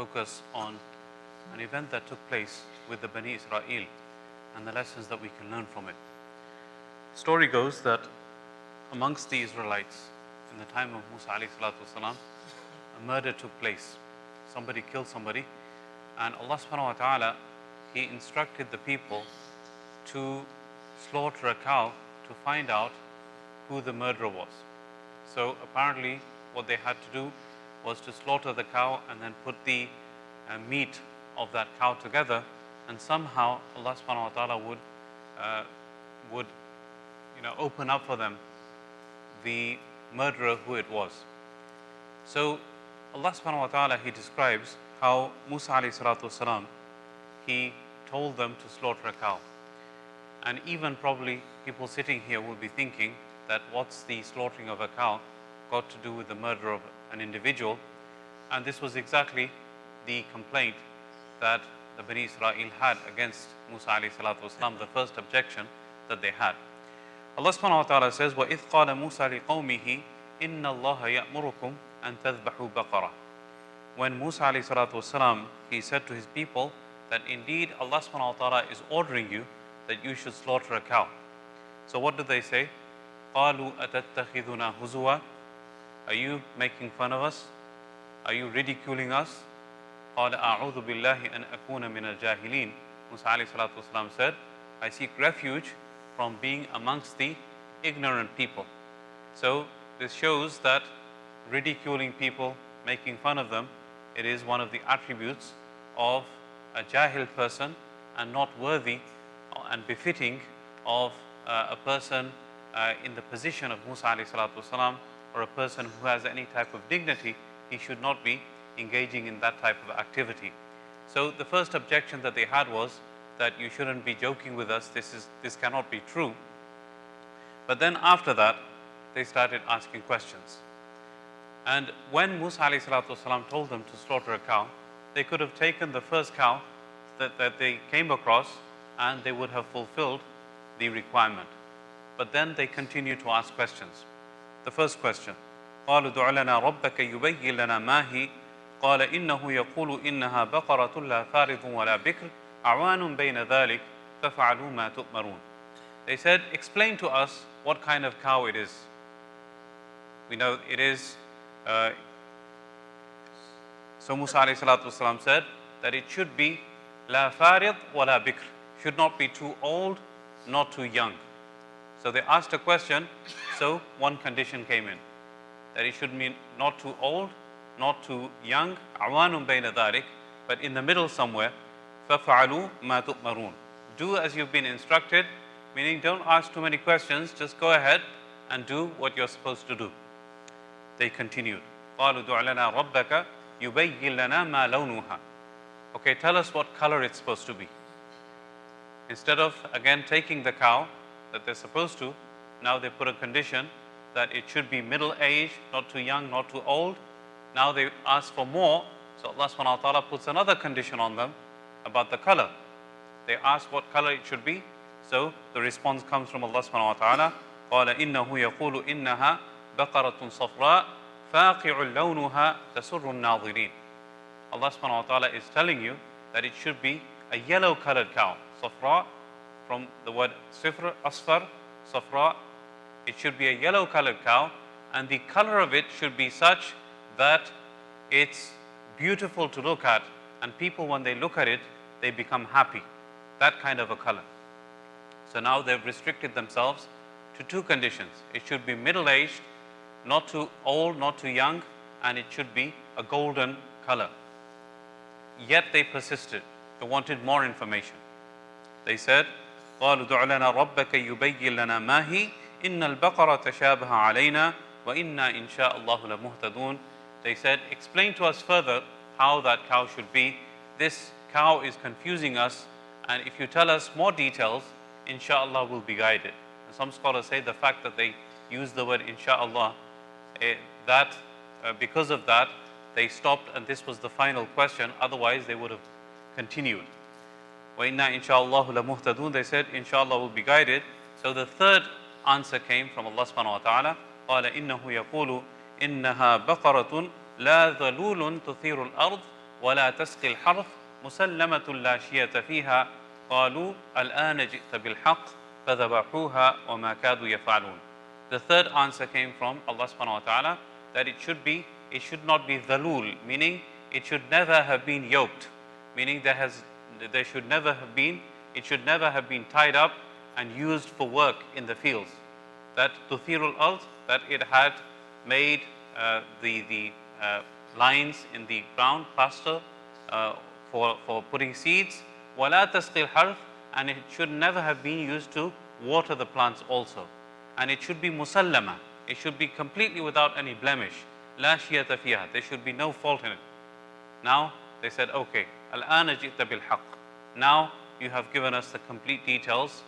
focus on an event that took place with the Bani Israel and the lessons that we can learn from it. Story goes that amongst the Israelites in the time of Musa alayhi salatu wasalam, a murder took place. Somebody killed somebody, and Allah subhanahu wa ta'ala, He instructed the people to slaughter a cow to find out who the murderer was. So apparently what they had to do was to slaughter the cow and then put the meat of that cow together, and somehow Allah subhanahu wa ta'ala would open up for them the murderer who it was. So Allah subhanahu wa ta'ala, He describes how Musa alayhi salatu wasalam, he told them to slaughter a cow. And even probably people sitting here will be thinking that what's the slaughtering of a cow got to do with the murder of an individual? And this was exactly the complaint that the Bani Israel had against Musa alayhi salatu wasalam, the first objection that they had. Allah subhanahu wa ta'ala says, وَإِذْ قَالَ مُوسَى لِقَوْمِهِ إِنَّ اللَّهَ يَأْمُرُكُمْ أَن تَذْبَحُوا بَقَرَةً. When Musa alayhi salatu wasalam, he said to his people that indeed Allah subhanahu wa ta'ala is ordering you that you should slaughter a cow. So what do they say? قَالُوا أَتَتَّخِذُنَا هُزُوًا. Are you making fun of us? Are you ridiculing us? قَالَ أَعُوذُ بِاللَّهِ أَنْ أَكُونَ مِنَ الْجَاهِلِينَ. Musa alayhi salatu wasalam said, I seek refuge from being amongst the ignorant people. So this shows that ridiculing people, making fun of them, it is one of the attributes of a jahil person and not worthy and befitting of a person in the position of Musa alayhi salatu wasalam, or a person who has any type of dignity. He should not be engaging in that type of activity. So the first objection that they had was that you shouldn't be joking with us, this cannot be true. But then after that, they started asking questions. And when Musa alayhi salatu wasalam told them to slaughter a cow, they could have taken the first cow that they came across and they would have fulfilled the requirement. But then they continued to ask questions. The first question, قالوا ادع لنا ربك يبين لنا ما هي قال إنه يقول إنها بقرة لا فارض ولا بكر أعوان بين ذلك ففعلوا ما تؤمرون. They said, explain to us what kind of cow it is. We know it is so Musa alayhi salatu wasalam said that it should be لا فارض ولا بكر, should not be too old, not too young. So they asked a question, so one condition came in, that it should be not too old, not too young, عوان بين ذلك, but in the middle somewhere. فَفَعَلُوا مَا تُؤْمَرُونَ. Do as you've been instructed, meaning don't ask too many questions, just go ahead and do what you're supposed to do. They continued. قَالُوا دُعْ لَنَا رَبَّكَ يُبَيِّن لَنَا مَا لَوْنُهَا. Okay, tell us what color it's supposed to be. Instead of again taking the cow that they're supposed to, now they put a condition that it should be middle-aged, not too young, not too old. Now they ask for more, so Allah subhanahu wa ta'ala puts another condition on them about the color. They ask what color it should be, so the response comes from Allah subhanahu wa ta'ala. قَالَ إِنَّهُ يَقُولُ إِنَّهَا بَقَرَةٌ صَفْرَاء فَاقِعُ لَوْنُهَا تَسُرُّ النَّاظِرِينَ. Allah subhanahu wa ta'ala is telling you that it should be a yellow colored cow. Safra, from the word sifr, asfar, safra. It should be a yellow colored cow, and the color of it should be such that it's beautiful to look at, and people when they look at it, they become happy. That kind of a color. So now they've restricted themselves to two conditions. It should be middle-aged, not too old, not too young, and it should be a golden color. Yet they persisted. They wanted more information. They said, قالوا دع لنا ربك يبين لنا ما هي إن البقرة تشابه علينا وإنا إن شاء الله لمهتدون. They said, explain to us further how that cow should be. This cow is confusing us, and if you tell us more details, inshallah we'll be guided. And some scholars say the fact that they use the word inshallah, because of that, they stopped, and this was the final question. Otherwise, they would have continued. وَإِنَّا إِنْ شَاءَ اللَّهُ لَمُهْتَدُونَ. They said, inshallah will be guided. So the third answer came from Allah subhanahu wa ta'ala. قَالَ إِنَّهُ يَقُولُ إِنَّهَا بَقَرَةٌ لَا ذَلُولٌ تُثِيرُ الْأَرْضِ ولا تسقي الحرث مسلمة لا شية فيها قالوا الآن جئت بالحق فذبحوها وما كادوا يفعلون. The third answer came from Allah subhanahu wa ta'ala that it should not be dhalul, meaning it should never have been yoked, meaning it should never have been tied up and used for work in the fields. That tuthirul ard, that it had made the lines in the ground pasture for putting seeds. وَلَا تَسْقِي الْحَرْث, and it should never have been used to water the plants also. And it should be musallama, it should be completely without any blemish. لا شية فيها, there should be no fault in it. Now they said, okay, الآن جئت بالحق. Now you have given us the complete details.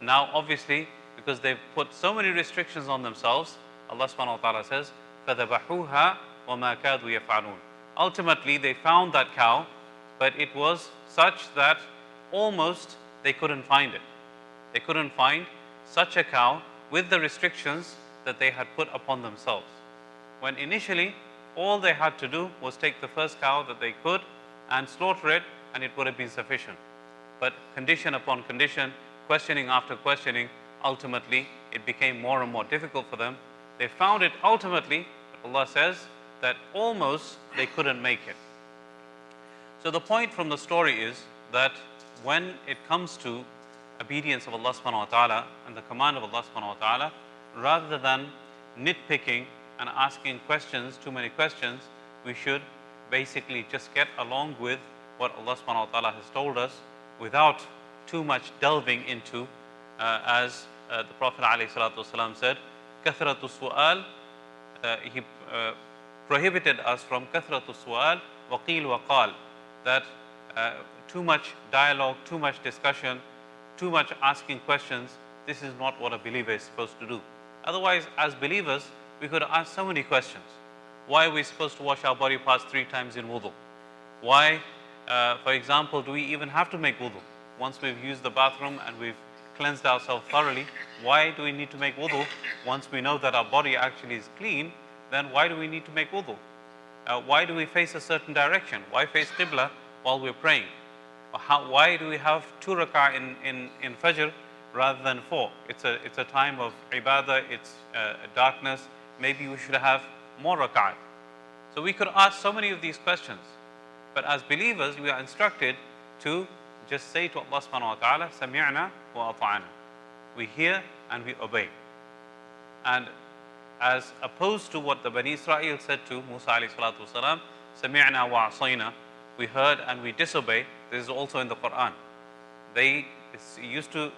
Now obviously, because they've put so many restrictions on themselves, Allah subhanahu wa ta'ala says, فَذَبَحُوهَا وَمَا كَادُوا يَفْعَلُونَ. Ultimately they found that cow, but it was such that almost they couldn't find it. They couldn't find such a cow with the restrictions that they had put upon themselves. When initially all they had to do was take the first cow that they could and slaughter it, and it would have been sufficient. But condition upon condition, questioning after questioning, ultimately it became more and more difficult for them. They found it ultimately, but Allah says that almost they couldn't make it. So the point from the story is that when it comes to obedience of Allah subhanahu wa ta'ala and the command of Allah subhanahu wa ta'ala, rather than nitpicking and asking questions, too many questions, we should basically just get along with what Allah subhanahu wa ta'ala has told us without too much delving into, as the Prophet ﷺ said, kathratu su'al, he prohibited us from kathratu su'al wa qil wa qal, that too much dialogue, too much discussion, too much asking questions, this is not what a believer is supposed to do. Otherwise, as believers, we could ask so many questions. Why are we supposed to wash our body parts 3 times in wudu? Why, for example, do we even have to make wudu? Once we've used the bathroom and we've cleansed ourselves thoroughly, why do we need to make wudu? Once we know that our body actually is clean, then why do we need to make wudu? Why do we face a certain direction? Why face Qibla while we're praying? Why do we have 2 rak'ah in Fajr rather than 4? It's a time of ibadah, it's darkness, maybe we should have more rak'ah. So we could ask so many of these questions. But as believers, we are instructed to just say to Allah subhanahu wa ta'ala, Sami'na wa ata'ana. We hear and we obey. And as opposed to what the Bani Israel said to Musa alayhi salatu wasalam, Sami'na wa asayna, we heard and we disobey. This is also in the Quran. They used to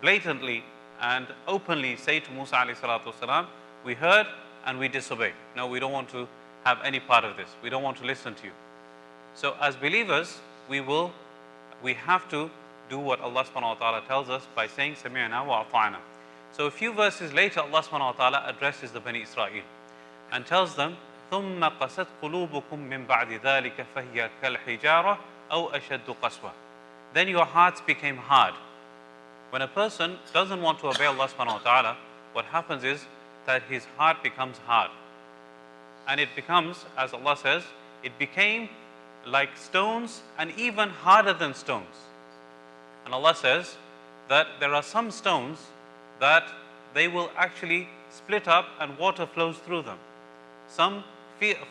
blatantly and openly say to Musa alayhi salatu wasalam, we heard and we disobey. No, we don't want to have any part of this. We don't want to listen to you. So as believers, we have to do what Allah subhanahu wa ta'ala tells us by saying Sami'na wa ata'ana. So a few verses later, Allah subhanahu wa ta'ala addresses the Bani Israel and tells them, ثُمَّ قَسَتْ قُلُوبُكُم مِّن بَعْدِ ذَلِكَ فَهِيَ كَالْحِجَارَةِ أَوْ أَشَدُّ قَسْوَةً. Then your hearts became hard. When a person doesn't want to obey Allah subhanahu wa ta'ala, what happens is that his heart becomes hard. And it becomes, as Allah says, it became like stones and even harder than stones. And Allah says that there are some stones that they will actually split up and water flows through them. Some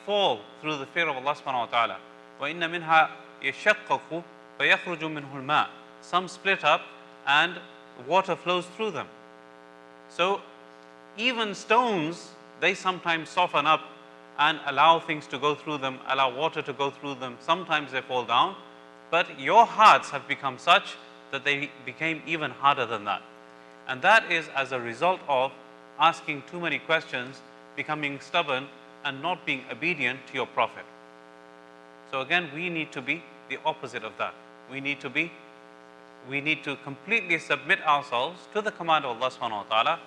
fall through the fear of Allah subhanahu wa ta'ala. وَإِنَّ مِنْهَا يَشَقَّقُ فَيَخْرُجُ مِنْهُ الْمَاءِ. Some split up and water flows through them. So even stones, they sometimes soften up and allow things to go through them, allow water to go through them. Sometimes they fall down. But your hearts have become such that they became even harder than that. And that is as a result of asking too many questions, becoming stubborn, and not being obedient to your Prophet. So again, we need to be the opposite of that. We need to completely submit ourselves to the command of Allah subhanahu wa ta'ala,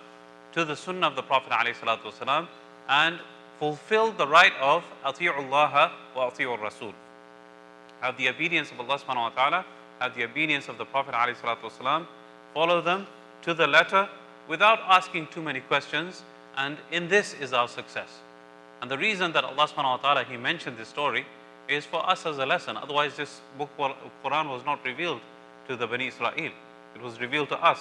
to the sunnah of the Prophet alayhi salatu wasalam, and fulfill the right of ati'u Allah wa ati'u Rasul. Have the obedience of Allah subhanahu wa ta'ala, have the obedience of the Prophet alayhi salatu wasalam, follow them to the letter without asking too many questions, and in this is our success. And the reason that Allah subhanahu wa ta'ala, He mentioned this story is for us as a lesson. Otherwise, this book, Quran, was not revealed to the Bani Israel. It was revealed to us.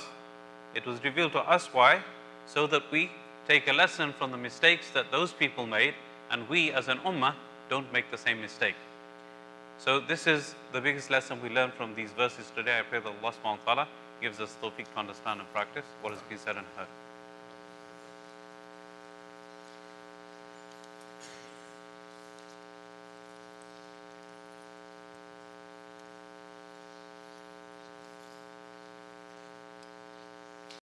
It was revealed to us. Why? So that we take a lesson from the mistakes that those people made, and we as an ummah don't make the same mistake. So this is the biggest lesson we learn from these verses today. I pray that Allah subhanahu wa ta'ala gives us tawfiq to understand and practice what has been said and heard.